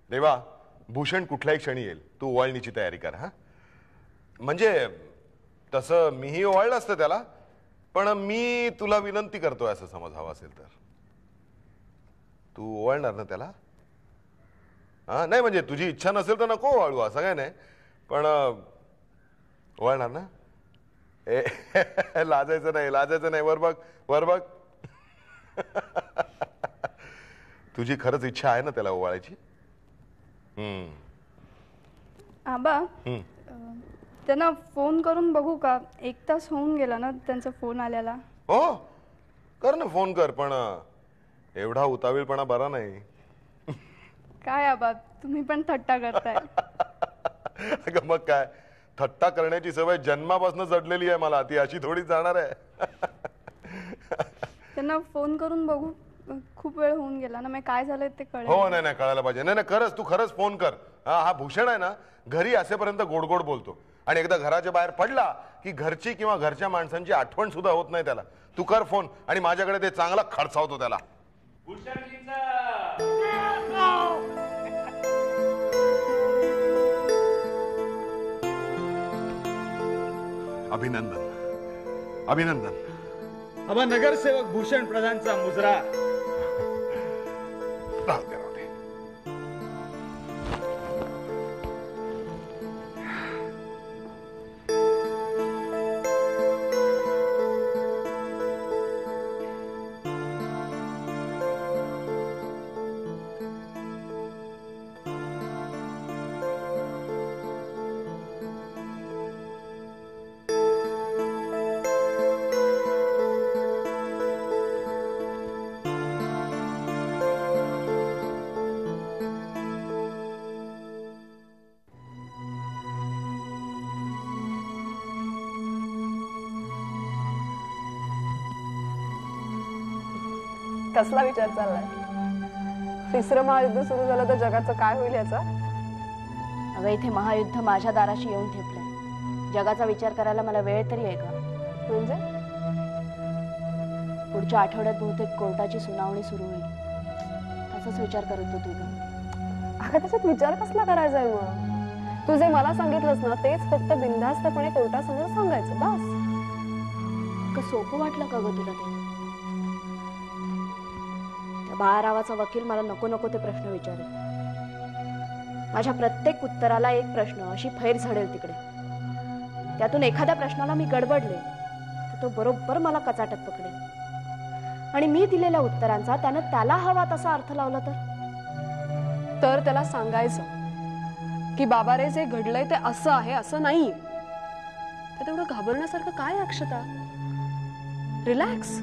देवा, भूषण कुठल्याही क्षणी येईल, तू ओवाळणीची तयारी कर. हा म्हणजे तसं मीही ओवाळलं असतं त्याला, पण मी तुला विनंती करतोय असं समज हवा असेल तर. तू ओवाळणार ना त्याला? हा नाही म्हणजे तुझी इच्छा नसेल तर नको ओवाळू, असं काय नाही, पण ओवाळणार ना? लाजायचं नाही, लाजायचं नाही. वर बघ, वर बघ. तुझी खरंच इच्छा आहे ना त्याला ओवाळायची? आबा, त्यांना फोन करून बघू का? 1 तास होऊन गेला ना त्यांचा फोन आल्याला. हो कर ना, फोन कर, पण एवढा उतावीळपणा बरा नाही. काय आबा, तुम्ही पण थट्टा करताय. अगं मग काय, थट्टा करण्याची सवय जन्मापासून जडलेली आहे मला, ती अशी थोडी जाणार आहे. त्यांना फोन करून बघू, खूप वेळ होऊन गेला ना, मग काय झालंय ते कळेल. हो नाही नाही, कळायला पाहिजे. नाही नाही, खरंच तू खरंच फोन कर. हा भूषण आहे ना, घरी असेपर्यंत गोड गोड बोलतो, आणि एकदा घराच्या बाहेर पडला की घरची किंवा घरच्या माणसांची आठवण सुद्धा होत नाही त्याला. तू कर फोन, आणि माझ्याकडे ते चांगला खडसावतो त्याला. अभिनंदन अभिनंदन. आबा, नगरसेवक भूषण प्रधानचा मुजरा. राहू दे. कसला विचार चाललाय? 3रं महायुद्ध सुरू झालं तर जगाचं काय होईल याचा? अगं, इथे महायुद्ध माझ्या दाराशी येऊन ठेपलंय. जगाचा विचार करायला मला वेळ तरी आहे का? म्हणजे पुढच्या आठवड्यात बहुतेक कोर्टाची सुनावणी सुरू होईल, त्याचाच विचार करत होती का? अगं, त्याच्यात विचार कसला करायचा आहे मग? तू जे मला सांगितलंस ना, तेच फक्त बिनधास्तपणे कोर्टासमोर सांगायचं, बस. सोपं वाटलं का ग तुला ते? बाळारावाचा वकील मला नको नको ते प्रश्न विचारेल. माझ्या प्रत्येक उत्तराला एक प्रश्न अशी फैर झडेल तिकडे. त्यातून एखाद्या प्रश्नाला मी गडबडले तर तो बरोबर मला कचाट्यात पकडेल, आणि मी दिलेल्या उत्तरांचा त्यानं त्याला हवा तसा अर्थ लावला तर त्याला सांगायचं की बाबा रे, जे घडलंय ते असं आहे, असं नाही. तर तेवढं घाबरण्यासारखं काय अक्षता? रिलॅक्स.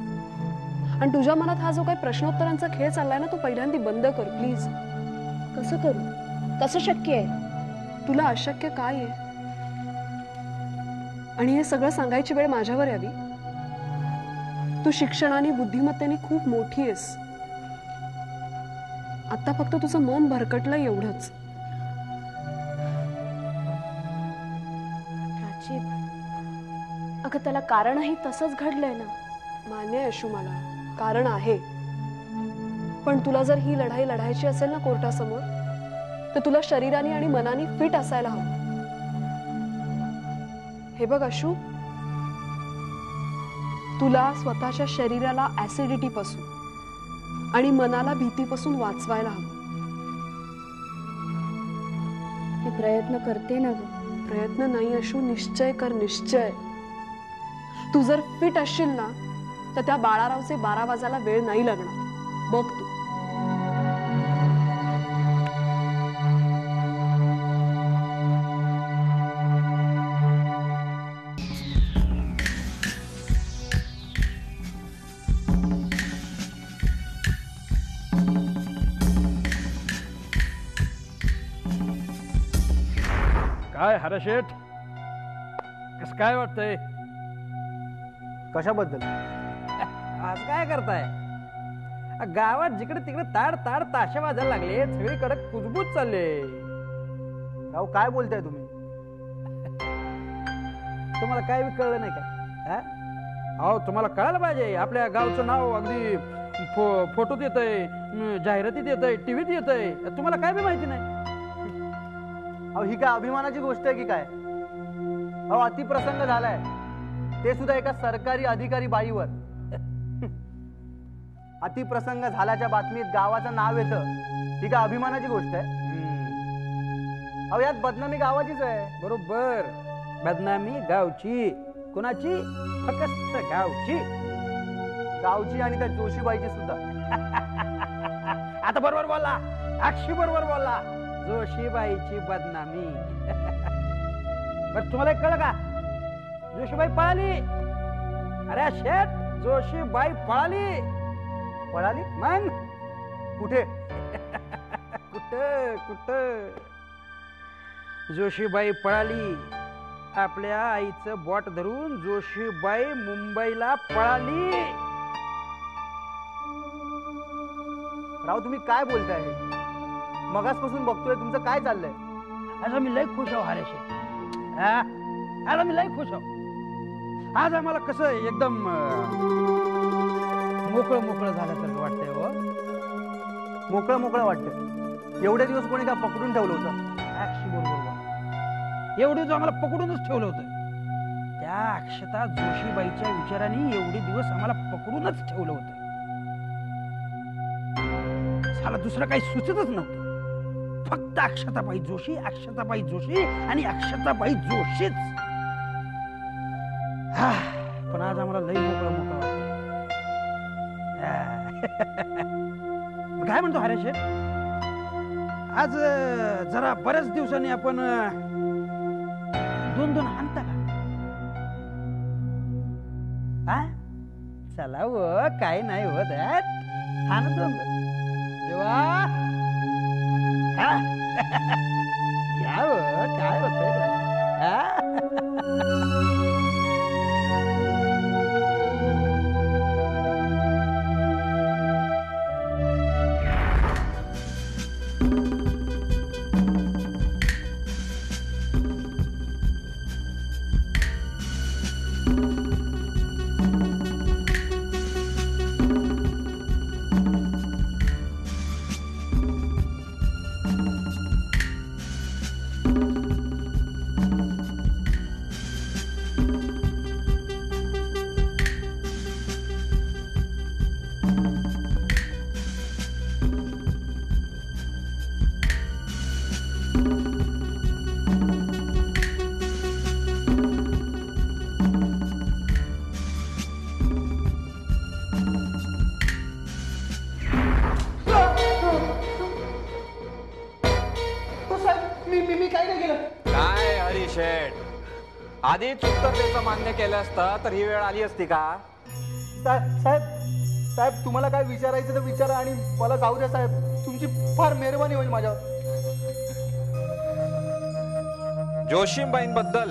आणि तुझ्या मनात हा जो काही प्रश्नोत्तरांचा खेळ चाललाय ना, तो पहिल्यांदा बंद कर प्लीज. कसं करू? कसं शक्य आहे? तुला अशक्य काय आहे? आणि हे सगळं सांगायची वेळ माझ्यावर यावी? तू शिक्षणाने बुद्धिमत्तेने खूप मोठी आहेस. आता फक्त तुझं मन भरकटलं एवढंच. प्राची, अगं त्याला कारणही तसंच घडलंय ना. मान्य आहे अशू, मला कारण आहे. पण तुला जर ही लढाई लढायची असेल ना कोर्टासमोर, तर तुला शरीराने आणि मनाने फिट असायला हवं. हे बघ अशू, तुला स्वतःच्या शरीराला ऍसिडिटी पासून आणि मनाला भीतीपासून वाचवायला हवं. हे प्रयत्न करते ना ग. प्रयत्न नाही अशू, निश्चय कर, निश्चय. तू जर फिट असशील ना, तर त्या बाळारावचे 12 वाजायला वेळ नाही लागणार. बघ तू. काय हरशेठ, कसं काय वाटतंय? कशाबद्दल? आज काय करताय? गावात जिकडे तिकडे ताड ताड ताशे वाजायला लागले, सगळीकडे कुजबूज चालले. राव, काय बोलताय तुम्ही? तुम्हाला काय कळलं नाही का? अहो, तुम्हाला कळायला पाहिजे. आपल्या गावचं नाव अगदी फोटोत येतंय, जाहिरातीत येतंय, टीव्हीत येतंय, तुम्हाला काय बी माहिती नाही? अहो ही काय अभिमानाची गोष्ट आहे की काय? अहो अतिप्रसंग झालाय, ते सुद्धा एका सरकारी अधिकारी बाईवर. अतिप्रसंग झाल्याच्या बातमीत गावाचं नाव येतं, ही काय अभिमानाची गोष्ट आहे? अहो यात बदनामी गावाचीच आहे. बरोबर, बदनामी गावची. कोणाची? फक्त गावची. गावची आणि त्या जोशीबाईची सुद्धा. आता बरोबर बोलला, अक्षी बरोबर बोलला. जोशीबाईची बदनामी. बरं तुम्हाला एक कळलं का? जोशीबाई पळाली. अरे शेठ, जोशीबाई पळाली. पळाली? मग कुठे? कुठं कुठं? जोशीबाई पळाली. आपल्या आईचं बोट धरून जोशीबाई मुंबईला पळाली. राव तुम्ही काय बोलताय? मगासपासून बघतोय, तुमचं काय चाललंय? आता मी लय खुश आहो हरेशे. आता मी लय खुश आहो. आज आम्हाला कसं एकदम मोकळं मोकळं झाल्यासारखं वाटतंय. हो, मोकळं मोकळं वाटतंय. एवढे दिवस कोणी का पकडून ठेवलं होतं? अक्षी बरोबर बोल. एवढे दिवस आम्हाला पकडूनच ठेवलं होतं. त्या अक्षता जोशीबाईच्या विचाराने एवढे दिवस आम्हाला पकडूनच ठेवलं होतं. साला दुसरं काही सुचतच नव्हतं. फक्त अक्षताबाई जोशी, अक्षताबाई जोशी आणि अक्षताबाई जोशीच. पण आज आम्हाला लई मोकळं मोकळं वाटतं. काय म्हणतो हरेश? आज जरा बऱ्याच दिवसांनी आपण दोन दोन हाणता का? हा चला व काय नाही होत. हाण दोन जेव्हा घ्या व काय होतंय. काय हरी शेठ, आधीच उत्तरतेचं मान्य केलं असतं तर ही वेळ आली असती का? साहेब साहेब तुम्हाला काय विचारायचं तर विचारा आणि मला जाऊ द्या साहेब. तुमची फार मेहरबानी होईल माझ्यावर. जोशीबाईंबद्दल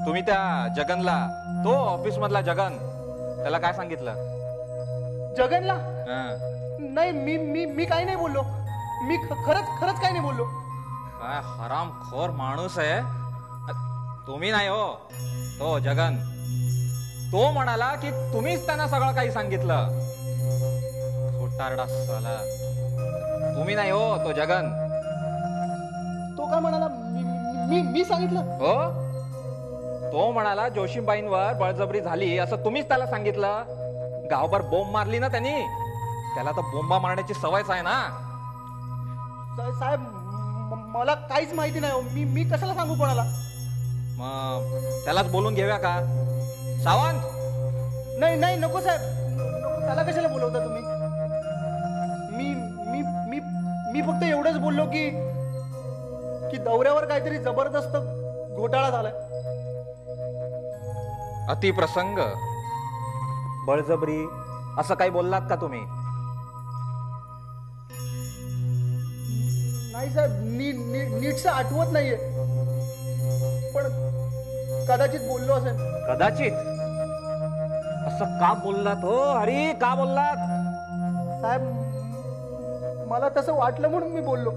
तुम्ही त्या जगनला, तो ऑफिस मधला जगन, त्याला काय सांगितलं? जगनला? हं. नाही, मी मी मी काही नाही बोललो. मी खरंच काही नाही बोललो. काय हरामखोर माणूस आहे तुम्ही. नाही हो, तो जगन. तो म्हणाला की तुम्हीच त्यांना सगळं काही सांगितलं. खोटारडा साला. तुम्ही नाही हो, तो जगन. तो काय म्हणाला? मी सांगितलं? हो, तो म्हणाला जोशीबाईंवर बळजबरी झाली असं तुम्हीच त्याला सांगितलं. गावभर बोंब मारली ना त्यांनी. त्याला तर बोंबा मारण्याची सवयच आहे ना. साहेब मला काहीच माहिती नाही. मी कशाला सांगू कोणाला? मग त्यालाच बोलून घेऊया का? सावंत. नाही नाही नको साहेब, नको. त्याला कशाला बोलवता तुम्ही? मी मी मी मी फक्त एवढंच बोललो की दौऱ्यावर काहीतरी जबरदस्त घोटाळा झालाय. अतिप्रसंग, बळजबरी असं काही बोललात का तुम्ही? नाही साहेब, नीटचं आठवत नाहीये, पण कदाचित बोललो असेल. कदाचित? असं का बोललात हो हरी, का बोललात? साहेब मला तसं वाटलं म्हणून मी बोललो.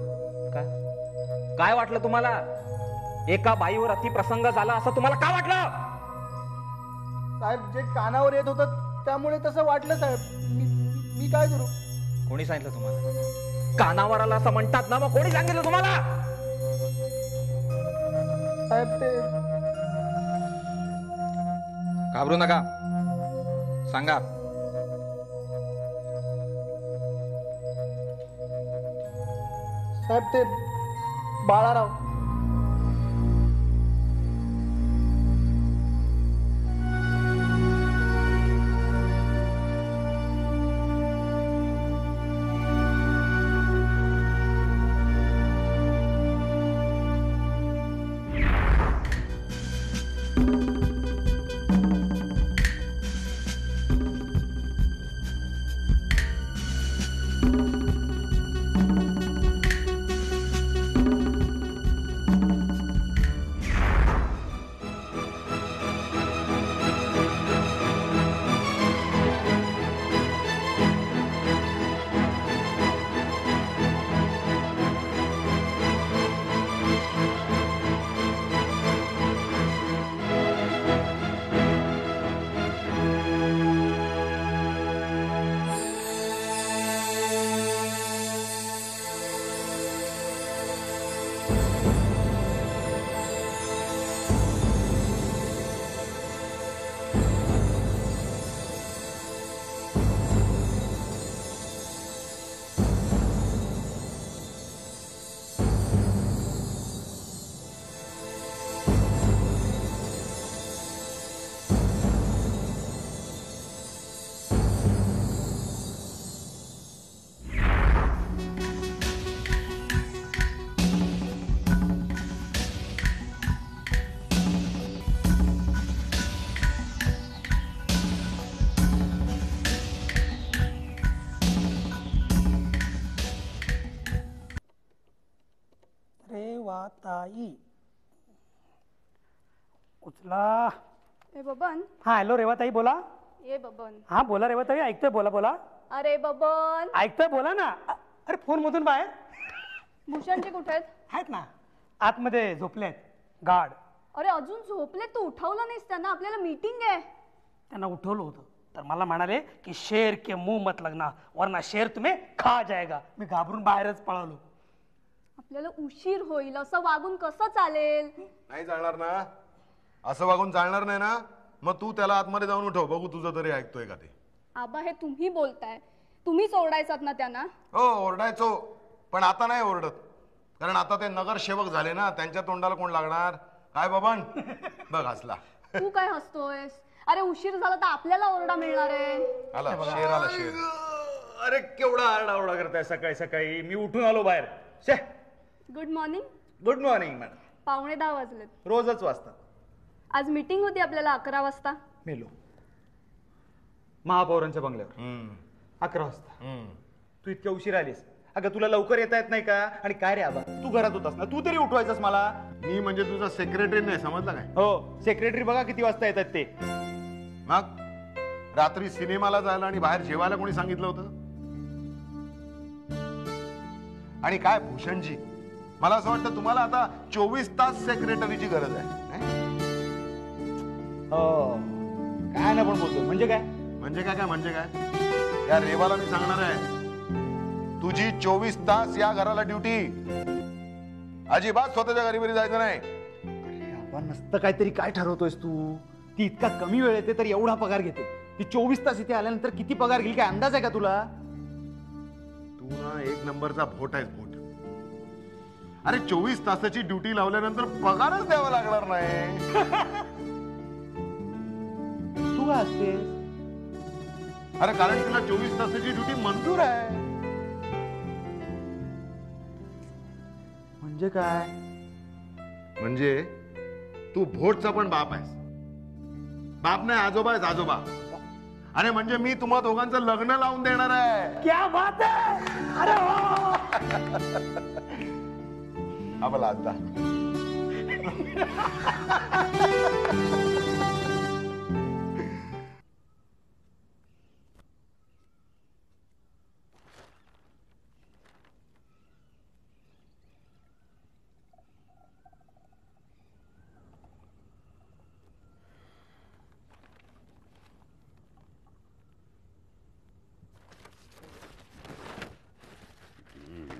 काय वाटलं तुम्हाला? एका बाईवर अतिप्रसंग झाला असं तुम्हाला का वाटलं? साहेब जे कानावर येत होतं त्यामुळे तसं वाटलं साहेब. मी काय करू? कोणी सांगितलं तुम्हाला? कानावर आला असं म्हणतात ना, मग कोणी सांगितलं तुम्हाला? साहेब ते घाबरू नका, सांगा. साहेब ते बाळाराव. रेवाताई उचला. ए बबन. हा हॅलो रेवाताई बोला. ए बबन. हा बोला रेवाताई, ऐकतोय, बोला बोला. अरे बबन. ऐकतोय, बोला ना. अरे फोन मधून बाहेर. भूषणजी कुठे आहेत? आहेत ना, आतमध्ये झोपलेत गार्ड. अरे अजून झोपले, तू उठवलं नाहीस त्यांना, आपल्याला मीटिंग आहे. त्यांना उठवलं होतं तर मला म्हणाले की शेर के मुंह मत लगना वरना शेर तुम्हें खा जाएगा. मी घाबरून बाहेरच पळालो. आपल्याला उशीर होईल, असं वागून कसं चालेल? नाही चालणार ना, असं वागून चालणार नाही ना. मग तू त्याला आतमध्ये जाऊन उठव, बघू तुझं तरी ऐकतोय का ते. आबा हे तुम्ही बोलताय, तुम्हीच ओरडायचात ना त्यांना. हो ओरडायचो, पण आता नाही ओरडत, कारण आता ते नगरसेवक झाले ना, त्यांच्या तोंडाला कोण लागणार. काय बाबन बघ हसला. तू काय हसतोयस? अरे उशीर झाला तर आपल्याला ओरडा मिळणार आहे. आला शेर, आला शेर. अरे केवढा आरडाओरडा करताय सकाळी सकाळी. मी उठून आलो बाहेर. शे good morning. Good morning madam. 9:15 वाजलेत. रोजच वाजतात. आज मीटिंग होती आपल्याला 11 वाजता. मेलो महापौरांच्या बंगल्यावर 11 वाजता. तू इतक्या उशीर आलीस. अगं तुला लवकर येता येत नाही का? आणि काय रे आबा, तू घरात होतास ना, तू तरी उठवायचंस मला. मी म्हणजे तुझा सेक्रेटरी नाही, समजला काय? हो सेक्रेटरी बघा किती वाजता येतात ते. मग रात्री सिनेमाला जायला आणि बाहेर जेवायला कोणी सांगितलं होतं? आणि काय भूषणजी, मला असं वाटतं तुम्हाला आता 24 तास सेक्रेटरीची गरज आहे. हो काय ना पण बोलतो. म्हणजे काय? म्हणजे काय? काय म्हणजे काय? या रेवाला मी सांगणार आहे, तुझी 24 तास या घराला ड्युटी. अजिबात स्वतःच्या घरी बरी जायचं नाही. अरे आबा नसतं काहीतरी काय ठरवतोयस तू? ती इतका कमी वेळ येते तर एवढा पगार घेते. ती 24 तास इथे आल्यानंतर किती पगार घेईल काय अंदाज आहे का तुला? तू ना एक नंबरचा भोट आहेस, भोट. अरे 24 तासाची ड्युटी लावल्यानंतर पगारच द्यावा लागणार नाही. तू काय असतेस? अरे कारण तुला 24 तासाची ड्युटी मंजूर आहे. म्हणजे काय? म्हणजे तू भोटचा पण बाप आहेस. बाप नाही, आजोबा आहेस, आजोबा. अरे म्हणजे मी तुम्हा दोघांचं लग्न लावून देणार आहे. क्या बात है. अरे हो. आम्हाला आता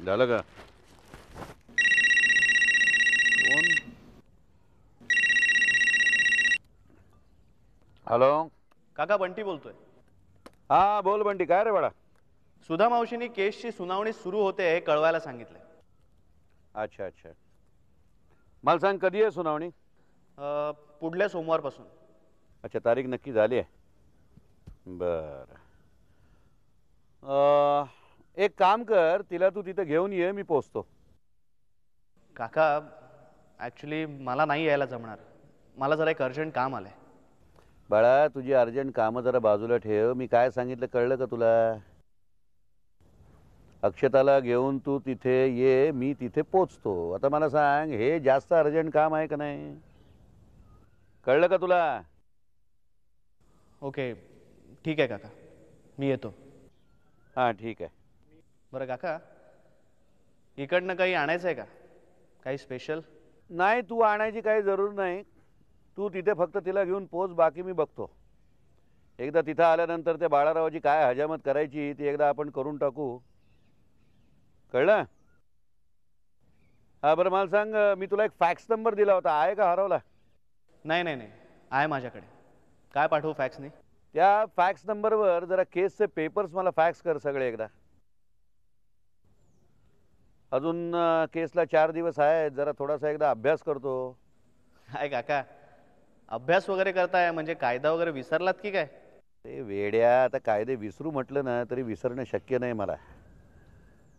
झालं का? हॅलो काका बंटी बोलतोय. हा बोल बंटी. काय रे बाळा? सुधा मावशींनी केसची सुनावणी सुरू होते हे कळवायला सांगितलंय. अच्छा अच्छा. मला सांग कधी आहे सुनावणी? पुढल्या सोमवारपासून. अच्छा, तारीख नक्की झाली आहे. बर. एक काम कर, तिला तू तिथं घेऊन ये, मी पोचतो. काका ॲक्च्युली मला नाही यायला जमणार. मला जरा एक अर्जंट काम आलंय. बाळा तुझी अर्जंट कामं जरा बाजूला ठेव. मी काय सांगितलं कळलं का तुला? अक्षताला घेऊन तू तिथे ये, मी तिथे पोचतो. आता मला सांग, हे जास्त अर्जंट काम आहे का नाही? कळलं का तुला? ओके ठीक आहे काका, मी येतो. हां ठीक आहे. बरं काका, इकडनं काही आणायचं आहे का? काही स्पेशल? नाही, तू आणायची काही जरूर नाही. तू तिथे फक्त तिला घेऊन पोच, बाकी मी बघतो. एकदा तिथं आल्यानंतर त्या बाळारावाची काय हजामत करायची ती एकदा आपण करून टाकू. कळलं? हा बरं मला सांग, मी तुला एक फॅक्स नंबर दिला होता, आहे का हरवला? नाही नाही नाही, आहे माझ्याकडे. काय पाठवू फॅक्सने? त्या फॅक्स नंबरवर जरा केसचे पेपर्स मला फॅक्स कर सगळे एकदा. अजून केसला 4 दिवस आहे, जरा थोडासा एकदा अभ्यास करतो. आहे काका, अभ्यास वगैरे करताय म्हणजे कायदा वगैरे विसरलात की काय? ते वेड्या, आता कायदे विसरू म्हटलं ना तरी विसरणं शक्य नाही मला.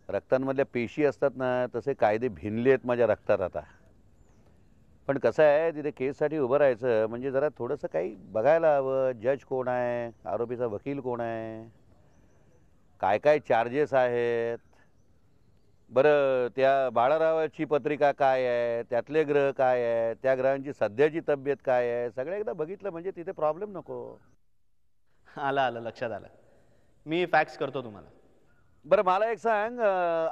रक्तांमधल्या पेशी असतात ना, तसे कायदे भिनले आहेत माझ्या रक्तात आता. पण कसं आहे, तिथे केससाठी उभं राहायचं म्हणजे जरा थोडंसं काही बघायला हवं. जज कोण आहे, आरोपीचा वकील कोण आहे, काय काय चार्जेस आहेत. बरं, त्या बाळारावाची पत्रिका काय आहे, त्यातले ग्रह काय आहे, त्या ग्रहांची सध्याची तब्येत काय आहे, सगळं एकदा बघितलं म्हणजे तिथे प्रॉब्लेम नको. आलं लक्षात आलं. मी फॅक्स करतो तुम्हाला. बरं मला एक सांग,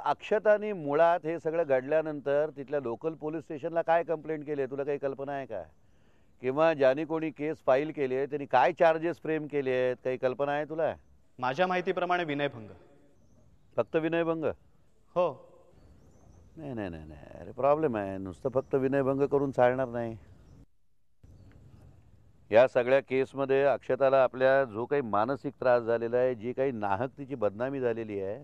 अक्षताने मुळात हे सगळं घडल्यानंतर तिथल्या लोकल पोलीस स्टेशनला काय कंप्लेंट केली आहे, तुला काही कल्पना आहे का? किंवा ज्याने कोणी केस फाईल केली आहे त्यांनी काय चार्जेस फ्रेम केले आहेत, काही कल्पना आहे तुला? माझ्या माहितीप्रमाणे विनयभंग. फक्त विनयभंग? हो. नाही नाही नाही नाही, अरे प्रॉब्लेम आहे. नुसतं फक्त विनयभंग करून चालणार नाही. या सगळ्या केसमध्ये अक्षताला आपल्या जो काही मानसिक त्रास झालेला आहे, जी काही नाहक तिची बदनामी झालेली आहे,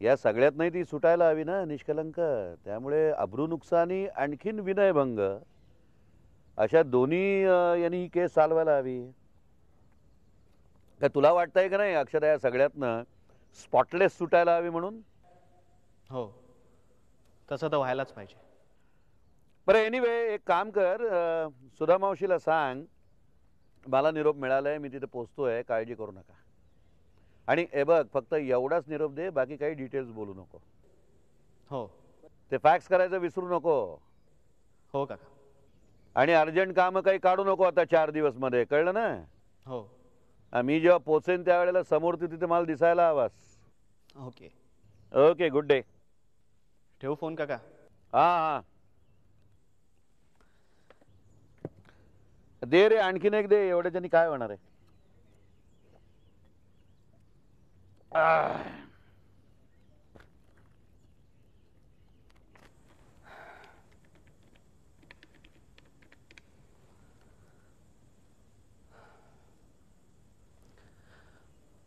या सगळ्यात नाही ती सुटायला हवी ना निष्कलंक. त्यामुळे अब्रू नुकसानी आणखीन विनयभंग अशा दोन्ही यांनी ही केस चालवायला हवी. काय तुला वाटतंय का नाही अक्षता या सगळ्यातनं स्पॉटलेस सुटायला हवी म्हणून? हो, तसं तर व्हायलाच पाहिजे. बरं एनिवे एक काम कर, सुधा मावशीला सांग मला निरोप मिळालाय, मी तिथे पोचतोय, काळजी करू नका. आणि हे बघ, फक्त एवढाच निरोप दे, बाकी काही डिटेल्स बोलू नको. हो. ते फॅक्स करायचं विसरू नको. हो काका. आणि अर्जंट कामं काही काढू नको आता 4 दिवस मध्ये, कळलं ना? हो. मी जेव्हा पोचेन त्यावेळेला समोर तू तिथे मला दिसायला हवास. ओके. Okay, good day. ठेवू फोन काका? हां हां दे रे, आणखीन एक दे. एवढ्याच्यानी काय होणार आहे?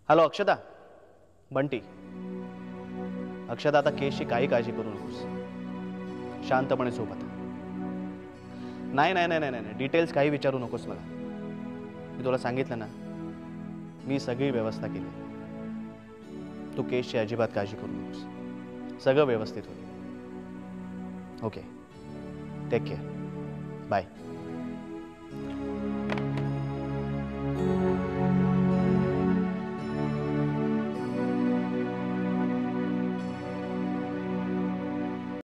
हॅलो अक्षता. बंटी. अक्षता, आता केसची काही काळजी करू नकोस. शांतपणे झोप आता. नाही नाही नाही नाही नाही, डिटेल्स काही विचारू नकोस मला. मी तुला सांगितलं ना, मी सगळी व्यवस्था केली. तू केसची अजिबात काळजी करू नकोस. सगळं व्यवस्थित होईल. Okay, take care. बाय.